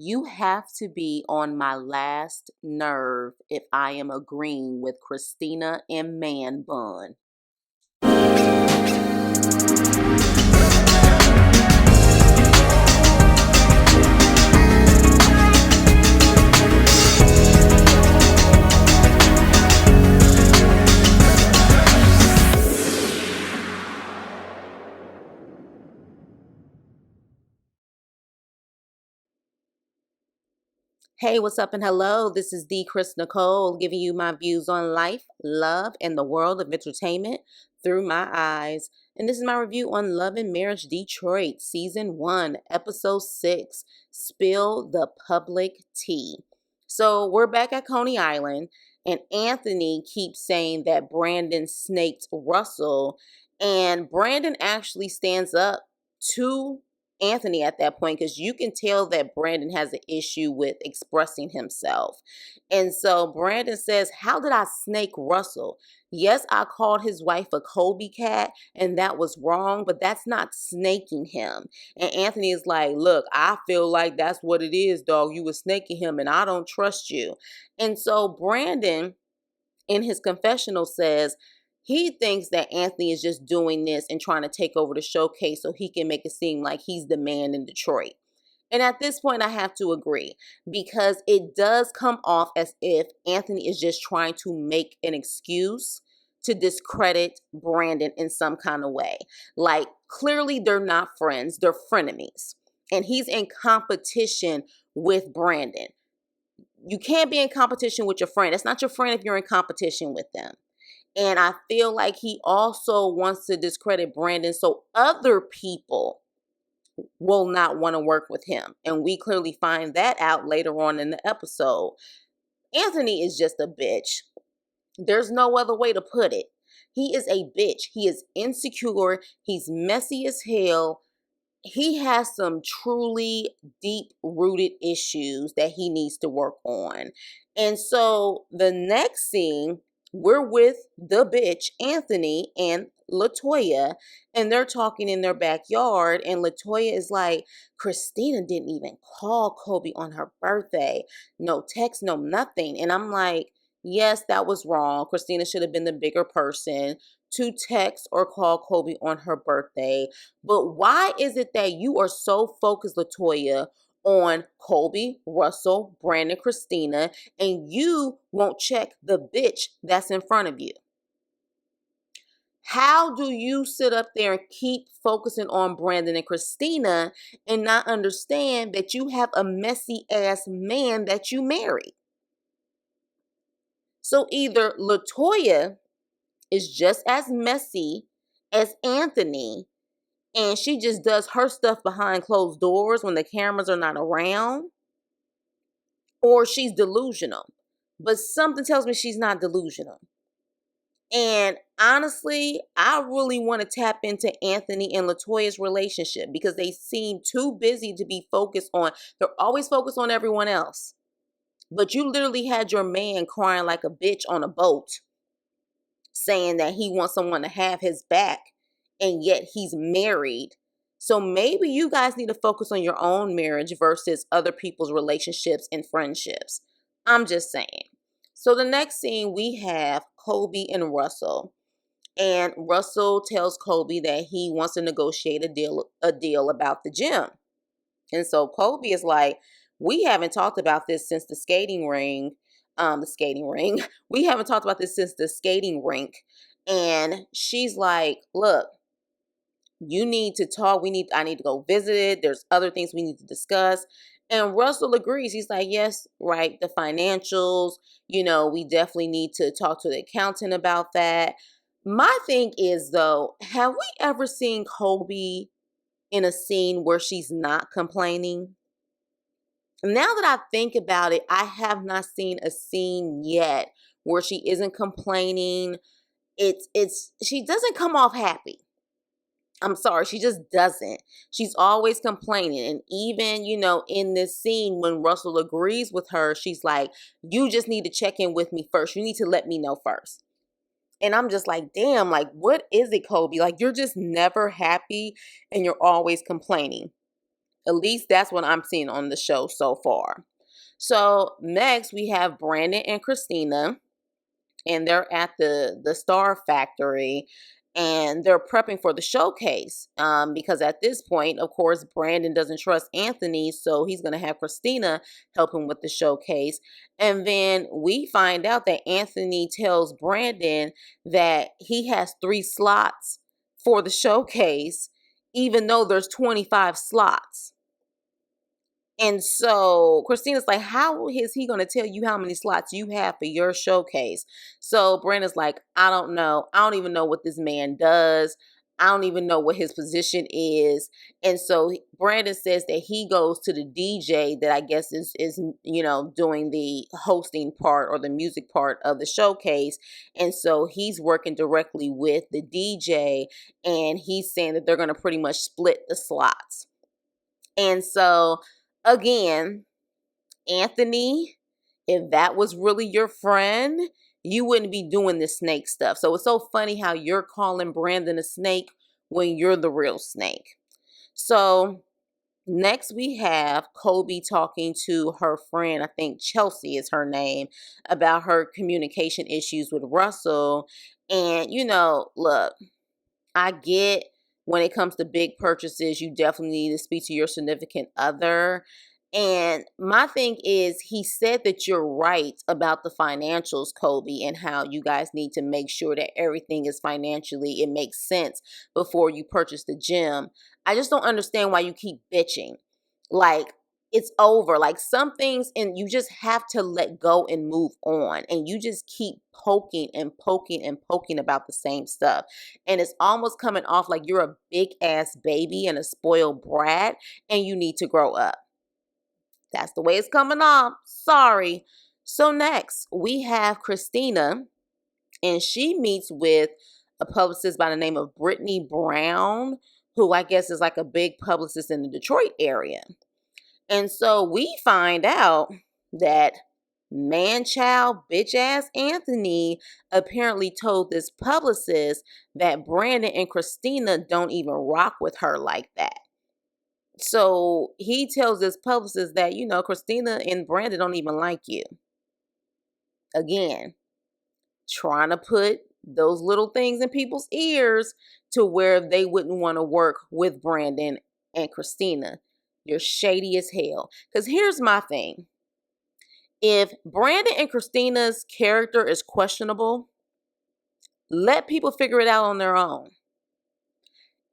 You have to be on my last nerve if I am agreeing with Christina and Man Bun. Hey, what's up and hello? This is the Chris Nicole giving you my views on life, love, and the world of entertainment through my eyes. And this is my review on Love and Marriage Detroit, Season 1, Episode 6, Spill the Public Tea. So we're back at Coney Island, and Anthony keeps saying that Brandon snaked Russell, and Brandon actually stands up to Anthony at that point because you can tell that Brandon has an issue with expressing himself. And so Brandon says, "How did I snake Russell? Yes, I called his wife a Kobe cat, and that was wrong, but that's not snaking him." And Anthony is like, "Look, I feel like that's what it is, dog. You were snaking him, and I don't trust you." And so Brandon, in his confessional, says he thinks that Anthony is just doing this and trying to take over the showcase so he can make it seem like he's the man in Detroit. And at this point, I have to agree because it does come off as if Anthony is just trying to make an excuse to discredit Brandon in some kind of way. Like, clearly they're not friends, they're frenemies. And he's in competition with Brandon. You can't be in competition with your friend. It's not your friend if you're in competition with them. And I feel like he also wants to discredit Brandon so other people will not want to work with him. And we clearly find that out later on in the episode. Anthony is just a bitch. There's no other way to put it. He is a bitch. He is insecure. He's messy as hell. He has some truly deep-rooted issues that he needs to work on. And so the next scene, we're with the bitch, Anthony and Latoya, and they're talking in their backyard. And Latoya is like, "Christina didn't even call Kobe on her birthday. No text, no nothing." And I'm like, yes, that was wrong. Christina should have been the bigger person to text or call Kobe on her birthday. But why is it that you are so focused, Latoya, on Kobe, Russell, Brandon, Christina, and you won't check the bitch that's in front of you? How do you sit up there and keep focusing on Brandon and Christina and not understand that you have a messy ass man that you married? So either Latoya is just as messy as Anthony, and she just does her stuff behind closed doors when the cameras are not around, or she's delusional. But something tells me she's not delusional. And honestly, I really want to tap into Anthony and Latoya's relationship because they seem too busy to be focused on, they're always focused on everyone else. But you literally had your man crying like a bitch on a boat, saying that he wants someone to have his back, and yet he's married. So maybe you guys need to focus on your own marriage versus other people's relationships and friendships. I'm just saying. So the next scene, we have Kobe and Russell. And Russell tells Kobe that he wants to negotiate a deal about the gym. And so Kobe is like, "We haven't talked about this since the skating ring. We haven't talked about this since the skating rink." And she's like, "Look, you need to talk. I need to go visit it. There's other things we need to discuss." And Russell agrees. He's like, "Yes, right. The financials, we definitely need to talk to the accountant about that." My thing is, though, have we ever seen Kobe in a scene where she's not complaining? Now that I think about it, I have not seen a scene yet where she isn't complaining. She doesn't come off happy. I'm sorry, she just doesn't. She's always complaining. And even, in this scene when Russell agrees with her, she's like, "You just need to check in with me first. You need to let me know first." And I'm just like, damn, like, what is it, Kobe? Like, you're just never happy and you're always complaining. At least that's what I'm seeing on the show so far. So next we have Brandon and Christina, and they're at the Star Factory, and they're prepping for the showcase. Because at this point, of course, Brandon doesn't trust Anthony, so he's gonna have Christina help him with the showcase. And then we find out that Anthony tells Brandon that he has 3 slots for the showcase, even though there's 25 slots. And so Christina's like, how is he going to tell you how many slots you have for your showcase? So Brandon's like, I don't know. I don't even know what this man does. I don't even know what his position is. And so Brandon says that he goes to the DJ that I guess is doing the hosting part or the music part of the showcase. And so he's working directly with the DJ, and he's saying that they're going to pretty much split the slots. And so again, Anthony, if that was really your friend, you wouldn't be doing this snake stuff. So it's so funny how you're calling Brandon a snake when you're the real snake. So next we have Kobe talking to her friend, I think Chelsea is her name, about her communication issues with Russell. And, look, I get when it comes to big purchases, you definitely need to speak to your significant other. And my thing is, he said that you're right about the financials, Kobe, and how you guys need to make sure that everything is financially, it makes sense before you purchase the gym. I just don't understand why you keep bitching. Like, it's over. Like, some things, and you just have to let go and move on. And you just keep poking and poking and poking about the same stuff. And it's almost coming off like you're a big ass baby and a spoiled brat, and you need to grow up. That's the way it's coming off. Sorry. So next, we have Christina, and she meets with a publicist by the name of Brittany Brown, who I guess is like a big publicist in the Detroit area. And so we find out that man-child bitch-ass Anthony apparently told this publicist that Brandon and Christina don't even rock with her like that. So he tells this publicist that, Christina and Brandon don't even like you. Again, trying to put those little things in people's ears to where they wouldn't want to work with Brandon and Christina. You're shady as hell. Because here's my thing. If Brandon and Christina's character is questionable, let people figure it out on their own.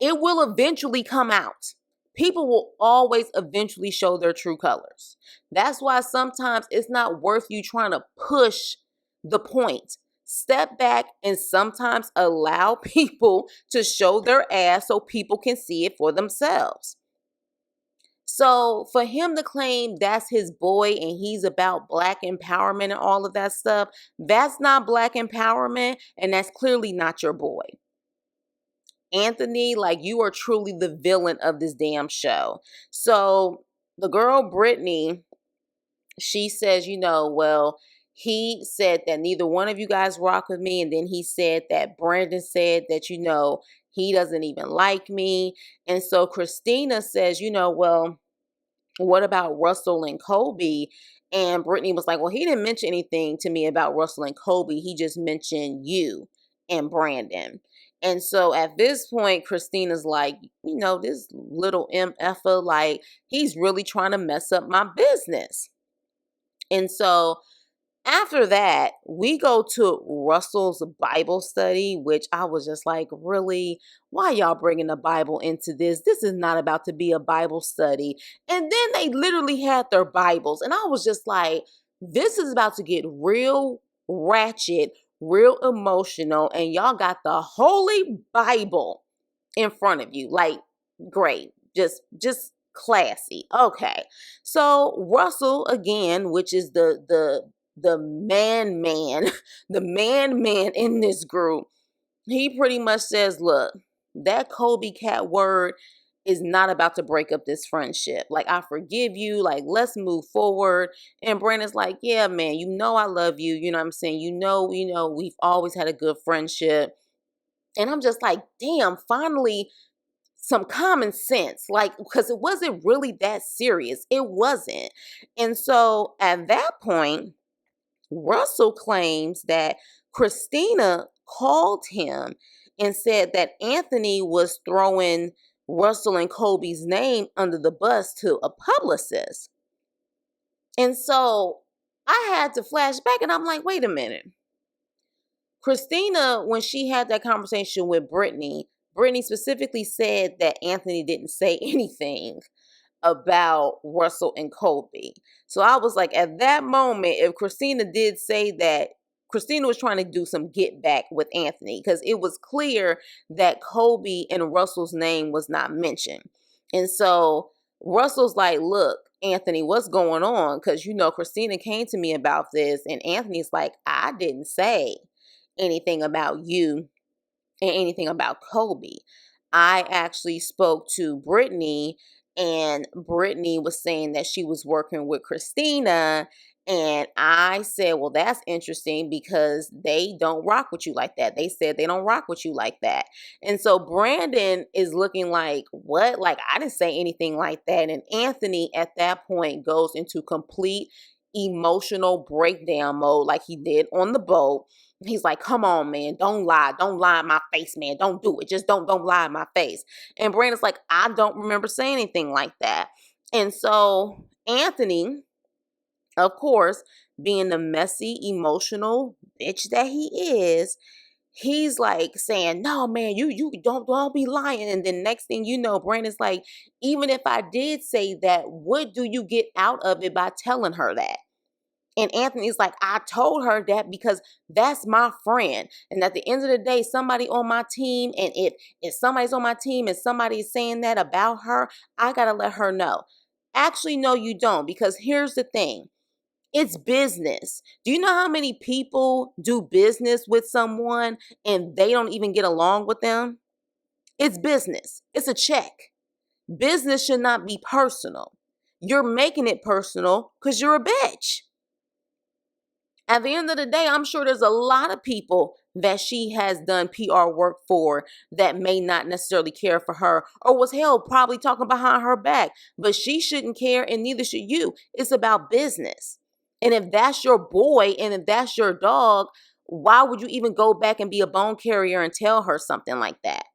It will eventually come out. People will always eventually show their true colors. That's why sometimes it's not worth you trying to push the point. Step back and sometimes allow people to show their ass so people can see it for themselves. So for him to claim that's his boy and he's about Black empowerment and all of that stuff, that's not Black empowerment, and that's clearly not your boy. Anthony, like, you are truly the villain of this damn show. So the girl Brittany, she says, well, he said that neither one of you guys rock with me. And then he said that Brandon said that, he doesn't even like me. And so Christina says, well, what about Russell and Kobe? And Brittany was like, well, he didn't mention anything to me about Russell and Kobe. He just mentioned you and Brandon. And so at this point, Christina's like, this little MFer, like, he's really trying to mess up my business. And so after that, we go to Russell's Bible study, which I was just like, really? Why y'all bringing the Bible into this? This is not about to be a Bible study. And then they literally had their Bibles. And I was just like, this is about to get real ratchet, real emotional. And y'all got the Holy Bible in front of you. Like, great. Just classy. Okay. So Russell, again, which is the man, the man in this group, he pretty much says, look, that Kobe cat word is not about to break up this friendship. Like, I forgive you. Like, let's move forward. And Brandon's like, yeah, man, I love you. You know what I'm saying? We've always had a good friendship. And I'm just like, damn, finally some common sense, like, because it wasn't really that serious. It wasn't. And so at that point, Russell claims that Christina called him and said that Anthony was throwing Russell and Kobe's name under the bus to a publicist. And so I had to flash back and I'm like, wait a minute. Christina, when she had that conversation with Brittany, Brittany specifically said that Anthony didn't say anything about Russell and Kobe. So I was like, at that moment, if Christina did say that, Christina was trying to do some get back with Anthony because it was clear that Kobe and Russell's name was not mentioned. And so Russell's like, look, Anthony, what's going on? Because, Christina came to me about this. And Anthony's like, I didn't say anything about you and anything about Kobe. I actually spoke to Brittany, and Brittany was saying that she was working with Christina. And I said, well, that's interesting because they don't rock with you like that. They said they don't rock with you like that. And so Brandon is looking like, what? Like, I didn't say anything like that. And Anthony at that point goes into complete emotional breakdown mode like he did on the boat. He's like, come on, man, don't lie. Don't lie in my face, man. Don't do it. Just don't lie in my face. And Brandon's like, I don't remember saying anything like that. And so Anthony, of course, being the messy, emotional bitch that he is, he's like saying, no, man, you don't be lying. And then next thing you know, Brandon's like, even if I did say that, what do you get out of it by telling her that? And Anthony's like, I told her that because that's my friend. And at the end of the day, somebody on my team, and if somebody's on my team and somebody's saying that about her, I got to let her know. Actually, no, you don't, because here's the thing. It's business. Do you know how many people do business with someone and they don't even get along with them? It's business. It's a check. Business should not be personal. You're making it personal because you're a bitch. At the end of the day, I'm sure there's a lot of people that she has done PR work for that may not necessarily care for her or was probably talking behind her back, but she shouldn't care and neither should you. It's about business. And if that's your boy and if that's your dog, why would you even go back and be a bone carrier and tell her something like that?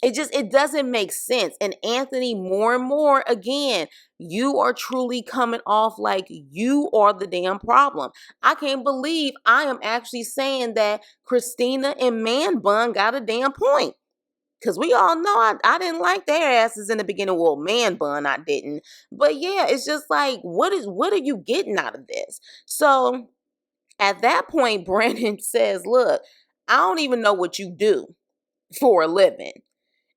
It doesn't make sense. And Anthony, more and more, again, you are truly coming off like you are the damn problem. I can't believe I am actually saying that Christina and Man Bun got a damn point. Because we all know I didn't like their asses in the beginning. Well, Man Bun, I didn't. But yeah, it's just like, what are you getting out of this? So at that point, Brandon says, look, I don't even know what you do for a living.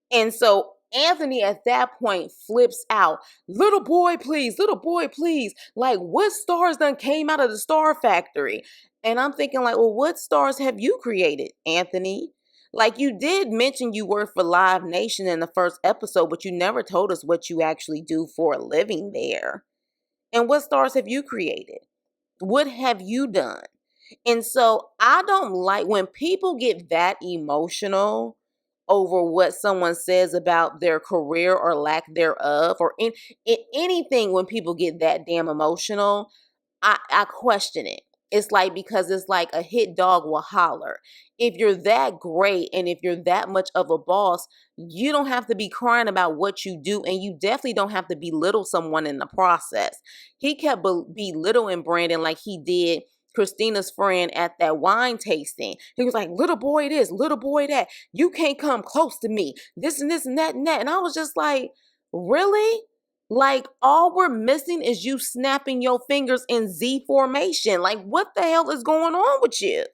And so Anthony at that point flips out. Little boy, please. Little boy, please. Like, what stars done came out of the Star Factory? And I'm thinking like, well, what stars have you created, Anthony? Like, you did mention you work for Live Nation in the first episode, but you never told us what you actually do for a living there. And what stars have you created? What have you done? And so I don't like when people get that emotional over what someone says about their career or lack thereof, or in anything. When people get that damn emotional, I question it. It's like, because it's like a hit dog will holler. If you're that great and if you're that much of a boss, you don't have to be crying about what you do, and you definitely don't have to belittle someone in the process. He kept belittling Brandon like he did Christina's friend at that wine tasting. He was like, little boy this, little boy that. You can't come close to me. This and this and that and that. And I was just like, really? Like, all we're missing is you snapping your fingers in Z formation. Like, what the hell is going on with you?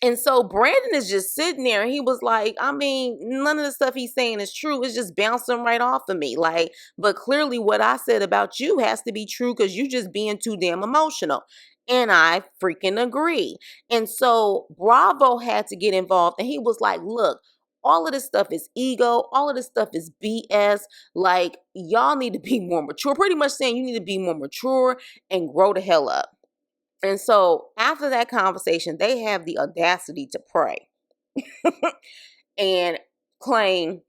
And so Brandon is just sitting there, and he was like, I mean, none of the stuff he's saying is true. It's just bouncing right off of me. Like, but clearly what I said about you has to be true because you just being too damn emotional. And I freaking agree. And so Bravo had to get involved, and he was like, look, all of this stuff is ego. All of this stuff is BS. Like, y'all need to be more mature. Pretty much saying you need to be more mature and grow the hell up. And so after that conversation, they have the audacity to pray and claim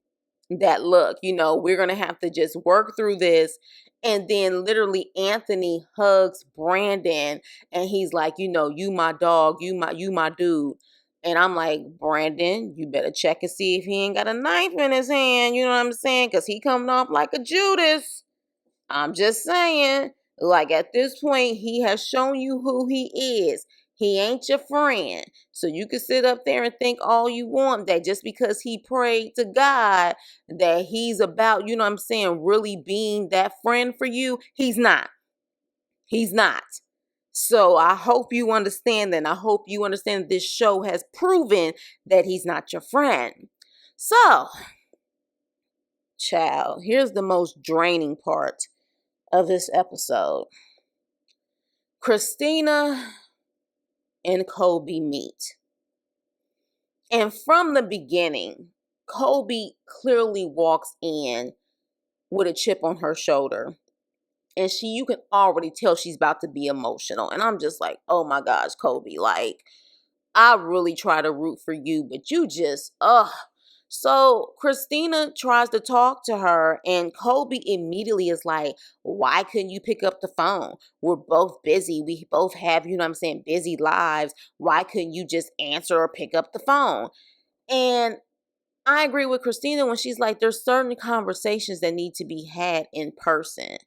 that, look, we're going to have to just work through this. And then literally Anthony hugs Brandon and he's like, you my dog, you my dude. And I'm like, Brandon, you better check and see if he ain't got a knife in his hand. You know what I'm saying? Because he coming off like a Judas. I'm just saying, like at this point, he has shown you who he is. He ain't your friend. So you can sit up there and think all you want that just because he prayed to God that he's about, really being that friend for you. He's not. He's not. So I hope you understand that. And I hope you understand this show has proven that he's not your friend. So, child, here's the most draining part of this episode. Christina and Colby meet. And from the beginning, Colby clearly walks in with a chip on her shoulder. And you can already tell she's about to be emotional. And I'm just like, oh my gosh, Colby, like, I really try to root for you, but you just, ugh. So Christina tries to talk to her and Colby immediately is like, why couldn't you pick up the phone? We're both busy. We both have, busy lives. Why couldn't you just answer or pick up the phone? And I agree with Christina when she's like, there's certain conversations that need to be had in person.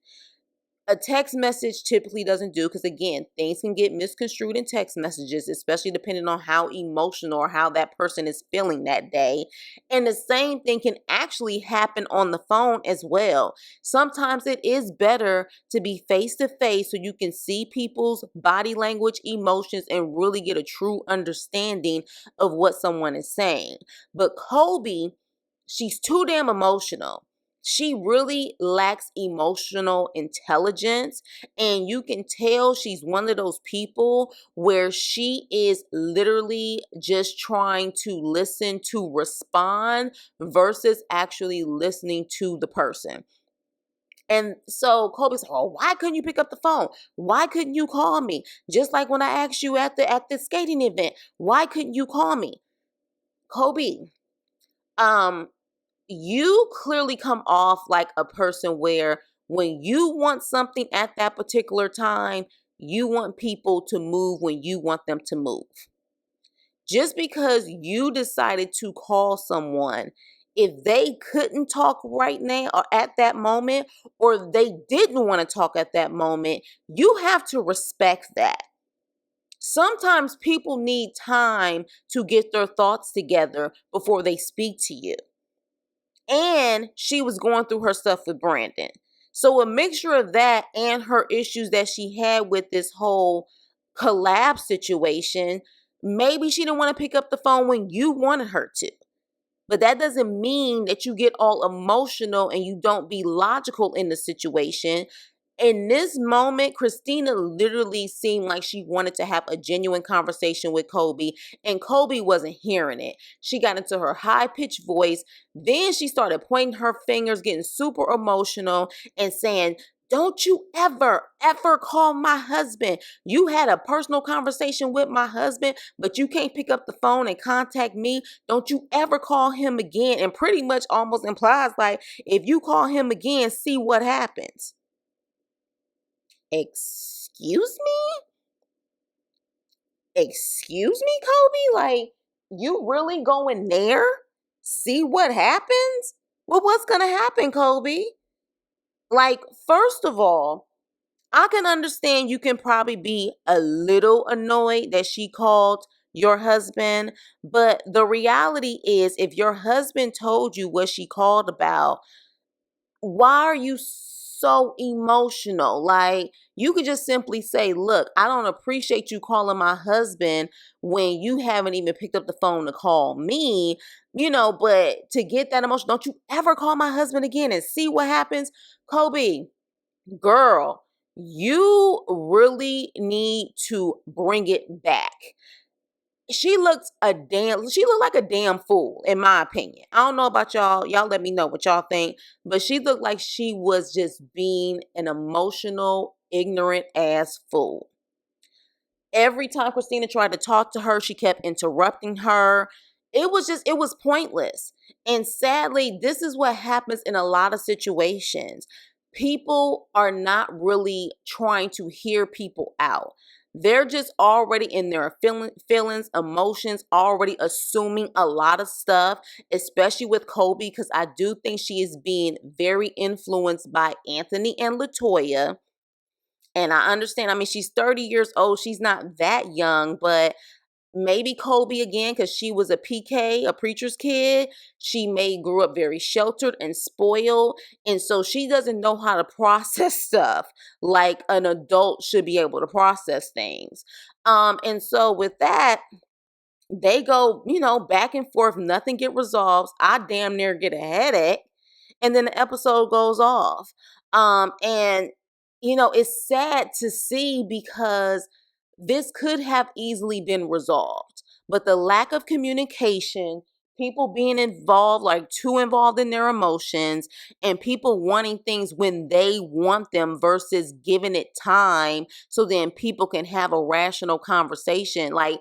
A text message typically doesn't do because, again, things can get misconstrued in text messages, especially depending on how emotional or how that person is feeling that day. And the same thing can actually happen on the phone as well. Sometimes it is better to be face to face so you can see people's body language, emotions, and really get a true understanding of what someone is saying. But Colby, she's too damn emotional. She really lacks emotional intelligence, and you can tell she's one of those people where she is literally just trying to listen to respond versus actually listening to the person. And so Colby's like, oh, why couldn't you pick up the phone? Why couldn't you call me? Just like when I asked you at the skating event, why couldn't you call me? Colby, you clearly come off like a person where when you want something at that particular time, you want people to move when you want them to move. Just because you decided to call someone, if they couldn't talk right now or at that moment, or they didn't want to talk at that moment, you have to respect that. Sometimes people need time to get their thoughts together before they speak to you. And she was going through her stuff with Brandon. So a mixture of that and her issues that she had with this whole collab situation, maybe she didn't want to pick up the phone when you wanted her to. But that doesn't mean that you get all emotional and you don't be logical in the situation. In this moment, Christina literally seemed like she wanted to have a genuine conversation with Colby, and Colby wasn't hearing it. She got into her high-pitched voice. Then she started pointing her fingers, getting super emotional, and saying, don't you ever call my husband. You had a personal conversation with my husband, but you can't pick up the phone and contact me. Don't you ever call him again. And pretty much almost implies like, if you call him again, see what happens. Excuse me? Excuse me, Colby? Like, you really going there? See what happens? Well, what's going to happen, Colby? Like, first of all, I can understand you can probably be a little annoyed that she called your husband, but the reality is if your husband told you what she called about, why are you so emotional? Like, you could just simply say, look, I don't appreciate you calling my husband when you haven't even picked up the phone to call me, but to get that emotion, don't you ever call my husband again and see what happens. Colby, girl, you really need to bring it back. She looked like a damn fool, in my opinion. I don't know about y'all. Y'all let me know what y'all think. But she looked like she was just being an emotional, ignorant ass fool. Every time Christina tried to talk to her, she kept interrupting her. it was pointless. And sadly, this is what happens in a lot of situations. People are not really trying to hear people out. They're just already in their feelings, emotions, already assuming a lot of stuff, especially with Kobe, because I do think she is being very influenced by Anthony and Latoya. And I understand, I mean, she's 30 years old. She's not that young, but maybe Kobe again, because she was a PK, a preacher's kid. She may grew up very sheltered and spoiled. And so she doesn't know how to process stuff like an adult should be able to process things. And so with that, they go, back and forth, nothing get resolved. I damn near get a headache. And then the episode goes off. And it's sad to see because this could have easily been resolved. But the lack of communication, people being involved, like too involved in their emotions, and people wanting things when they want them versus giving it time so then people can have a rational conversation. Like,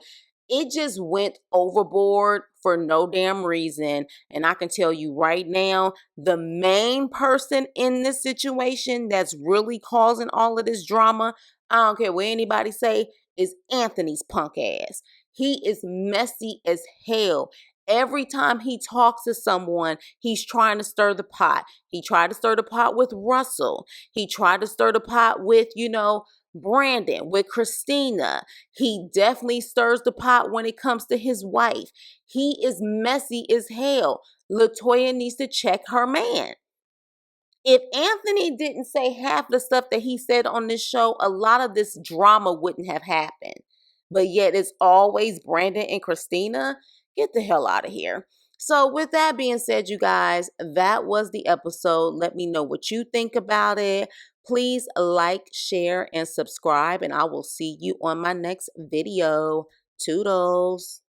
it just went overboard for no damn reason. And I can tell you right now, the main person in this situation that's really causing all of this drama, I don't care what anybody say, is Anthony's punk ass. He is messy as hell. Every time he talks to someone, he's trying to stir the pot. He tried to stir the pot with Russell. He tried to stir the pot with, Brandon, with Christina. He definitely stirs the pot when it comes to his wife. He is messy as hell. Latoya needs to check her man. If Anthony didn't say half the stuff that he said on this show, a lot of this drama wouldn't have happened. But yet it's always Brandon and Christina. Get the hell out of here. So with that being said, you guys, that was the episode. Let me know what you think about it. Please like, share, and subscribe, and I will see you on my next video. Toodles.